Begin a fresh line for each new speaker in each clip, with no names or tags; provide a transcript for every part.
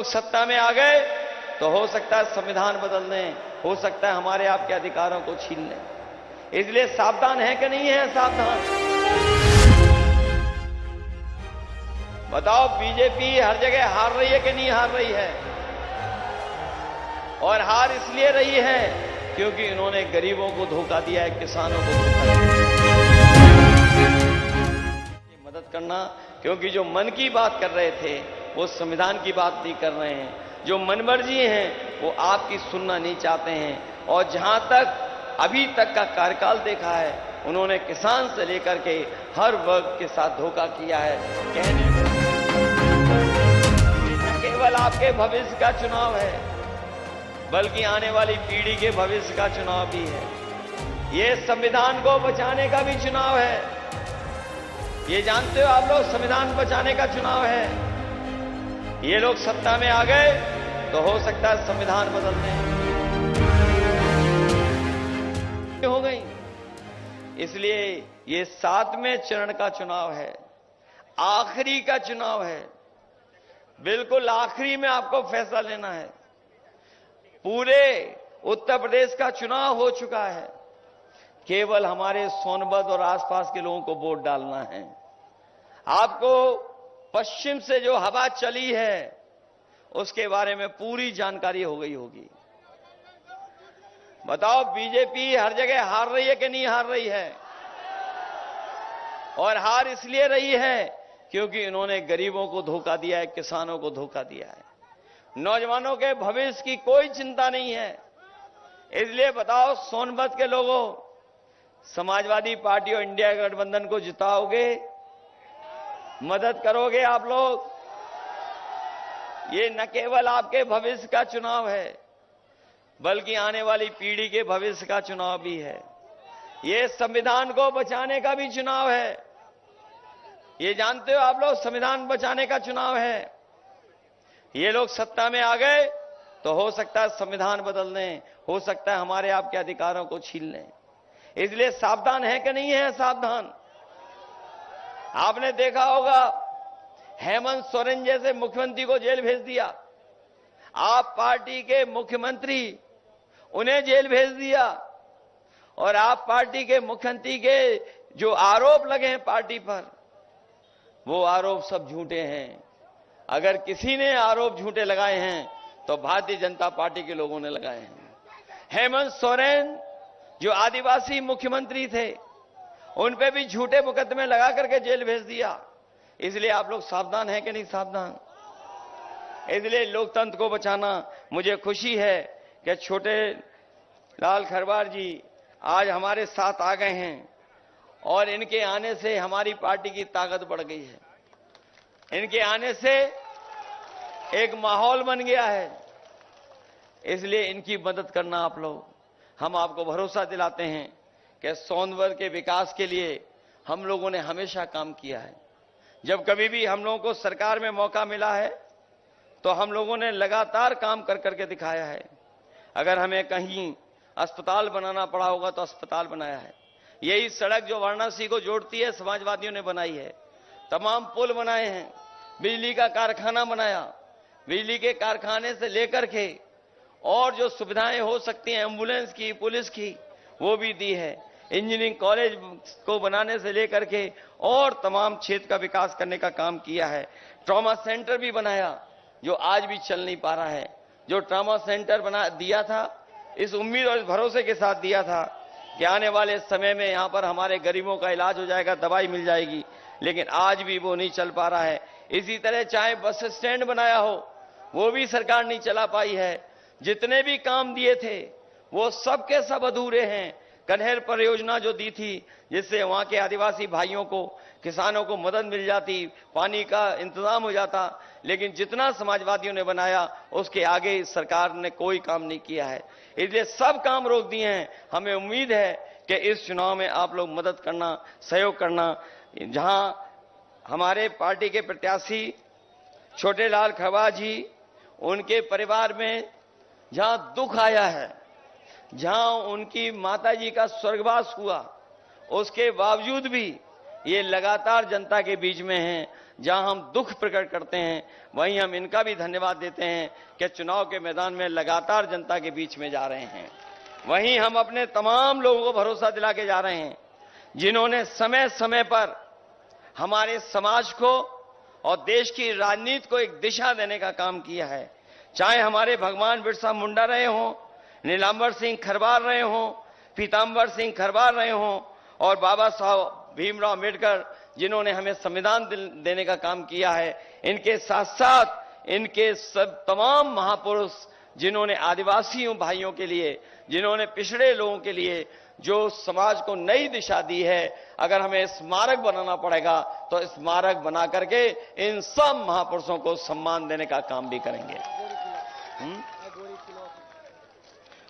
सत्ता में आ गए तो हो सकता है संविधान बदल दें, हो सकता है हमारे आपके अधिकारों को छीन लें। इसलिए सावधान है कि नहीं है? सावधान। बताओ, बीजेपी हर जगह हार रही है कि नहीं हार रही है? और हार इसलिए रही है क्योंकि इन्होंने गरीबों को धोखा दिया है, किसानों को धोखा दिया है। मदद करना, क्योंकि जो मन की बात कर रहे थे वो संविधान की बात नहीं कर रहे हैं। जो मनमर्जी हैं वो आपकी सुनना नहीं चाहते हैं। और जहां तक अभी तक का कार्यकाल देखा है, उन्होंने किसान से लेकर के हर वर्ग के साथ धोखा किया है। कहने न केवल आपके भविष्य का चुनाव है, बल्कि आने वाली पीढ़ी के भविष्य का चुनाव भी है। ये संविधान को बचाने का भी चुनाव है। ये जानते हो आप लोग, संविधान बचाने का चुनाव है। ये लोग सत्ता में आ गए तो हो सकता है संविधान बदल दें। हो गई। इसलिए ये 7वें चरण का चुनाव है, आखिरी का चुनाव है। बिल्कुल आखिरी में आपको फैसला लेना है। पूरे उत्तर प्रदेश का चुनाव हो चुका है, केवल हमारे सोनभद्र और आसपास के लोगों को वोट डालना है। आपको पश्चिम से जो हवा चली है उसके बारे में पूरी जानकारी हो गई होगी। बताओ, बीजेपी हर जगह हार रही है कि नहीं हार रही है? और हार इसलिए रही है क्योंकि इन्होंने गरीबों को धोखा दिया है, किसानों को धोखा दिया है। नौजवानों के भविष्य की कोई चिंता नहीं है। इसलिए बताओ, सोनभद्र के लोगों, समाजवादी पार्टी और इंडिया गठबंधन को जिताओगे? मदद करोगे आप लोग? ये न केवल आपके भविष्य का चुनाव है, बल्कि आने वाली पीढ़ी के भविष्य का चुनाव भी है। ये संविधान को बचाने का भी चुनाव है। ये जानते हो आप लोग, संविधान बचाने का चुनाव है। ये लोग सत्ता में आ गए तो हो सकता है संविधान बदल दें, हो सकता है हमारे आपके अधिकारों को छीन लें। इसलिए सावधान है कि नहीं है? सावधान। आपने देखा होगा, हेमंत सोरेन जैसे मुख्यमंत्री को जेल भेज दिया। आप पार्टी के मुख्यमंत्री, उन्हें जेल भेज दिया। और आप पार्टी के मुख्यमंत्री के जो आरोप लगे हैं पार्टी पर, वो आरोप सब झूठे हैं। अगर किसी ने आरोप झूठे लगाए हैं तो भारतीय जनता पार्टी के लोगों ने लगाए हैं। हेमंत सोरेन जो आदिवासी मुख्यमंत्री थे, उन पे भी झूठे मुकदमे लगा करके जेल भेज दिया। इसलिए आप लोग सावधान हैं कि नहीं सावधान? इसलिए लोकतंत्र को बचाना। मुझे खुशी है कि छोटे लाल खरवार जी आज हमारे साथ आ गए हैं और इनके आने से हमारी पार्टी की ताकत बढ़ गई है। इनके आने से एक माहौल बन गया है। इसलिए इनकी मदद करना आप लोग। हम आपको भरोसा दिलाते हैं कि सोनभद्र के विकास के लिए हम लोगों ने हमेशा काम किया है। जब कभी भी हम लोगों को सरकार में मौका मिला है तो हम लोगों ने लगातार काम कर करके दिखाया है। अगर हमें कहीं अस्पताल बनाना पड़ा होगा तो अस्पताल बनाया है। यही सड़क जो वाराणसी को जोड़ती है समाजवादियों ने बनाई है। तमाम पुल बनाए हैं, बिजली का कारखाना बनाया, बिजली के कारखाने से लेकर के और जो सुविधाएं हो सकती हैं एम्बुलेंस की, पुलिस की, वो भी दी है। इंजीनियरिंग कॉलेज को बनाने से लेकर के और तमाम क्षेत्र का विकास करने का काम किया है। ट्रॉमा सेंटर भी बनाया जो आज भी चल नहीं पा रहा है। जो ट्रॉमा सेंटर बना दिया था, इस उम्मीद और इस भरोसे के साथ दिया था कि आने वाले समय में यहां पर हमारे गरीबों का इलाज हो जाएगा, दवाई मिल जाएगी, लेकिन आज भी वो नहीं चल पा रहा है। इसी तरह चाहे बस स्टैंड बनाया हो, वो भी सरकार नहीं चला पाई है। जितने भी काम दिए थे वो सब के सब अधूरे हैं। कनहर परियोजना जो दी थी, जिससे वहां के आदिवासी भाइयों को, किसानों को मदद मिल जाती, पानी का इंतजाम हो जाता, लेकिन जितना समाजवादियों ने बनाया उसके आगे सरकार ने कोई काम नहीं किया है। इसलिए सब काम रोक दिए हैं। हमें उम्मीद है कि इस चुनाव में आप लोग मदद करना, सहयोग करना। जहां हमारे पार्टी के प्रत्याशी छोटे लाल खरवार जी, उनके परिवार में जहां दुख आया है, जहां उनकी माताजी का स्वर्गवास हुआ, उसके बावजूद भी ये लगातार जनता के बीच में हैं। जहां हम दुख प्रकट करते हैं, वहीं हम इनका भी धन्यवाद देते हैं कि चुनाव के मैदान में लगातार जनता के बीच में जा रहे हैं। वहीं हम अपने तमाम लोगों को भरोसा दिला के जा रहे हैं, जिन्होंने समय समय पर हमारे समाज को और देश की राजनीति को एक दिशा देने का काम किया है। चाहे हमारे भगवान बिरसा मुंडा रहे हों, नीलांबर सिंह खरवार रहे हों, पीताम्बर सिंह खरवार रहे हों, और बाबा साहब भीमराव अम्बेडकर जिन्होंने हमें संविधान देने का काम किया है। इनके साथ साथ इनके सब तमाम महापुरुष जिन्होंने आदिवासियों भाइयों के लिए, जिन्होंने पिछड़े लोगों के लिए जो समाज को नई दिशा दी है, अगर हमें स्मारक बनाना पड़ेगा तो स्मारक बना करके इन सब महापुरुषों को सम्मान देने का काम भी करेंगे।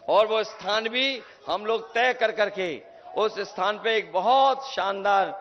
और वो स्थान भी हम लोग तय कर करके उस स्थान पे एक बहुत शानदार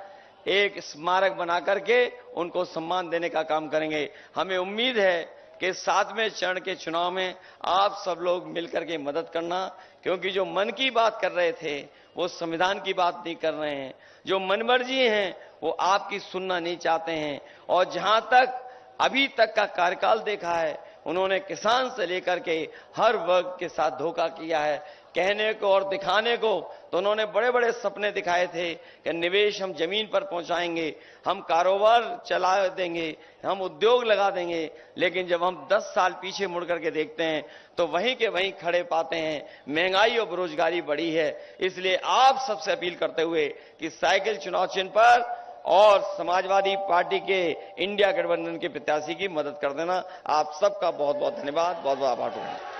एक स्मारक बना करके उनको सम्मान देने का काम करेंगे। हमें उम्मीद है कि 7वें चरण के चुनाव में आप सब लोग मिलकर के मदद करना, क्योंकि जो मन की बात कर रहे थे वो संविधान की बात नहीं कर रहे हैं, जो मनमर्जी हैं वो आपकी सुनना नहीं चाहते हैं। और जहां तक अभी तक का कार्यकाल देखा है, उन्होंने किसान से लेकर के हर वर्ग के साथ धोखा किया है। कहने को और दिखाने को तो उन्होंने बड़े बड़े सपने दिखाए थे कि निवेश हम जमीन पर पहुंचाएंगे, हम कारोबार चला देंगे, हम उद्योग लगा देंगे, लेकिन जब हम 10 साल पीछे मुड़ करके देखते हैं तो वहीं के वहीं खड़े पाते हैं, महंगाई और बेरोजगारी बढ़ी है। इसलिए आप सबसे अपील करते हुए कि साइकिल चुनाव चिन्ह पर और समाजवादी पार्टी के इंडिया गठबंधन के प्रत्याशी की मदद कर देना। आप सबका बहुत बहुत धन्यवाद, बहुत बहुत आभार।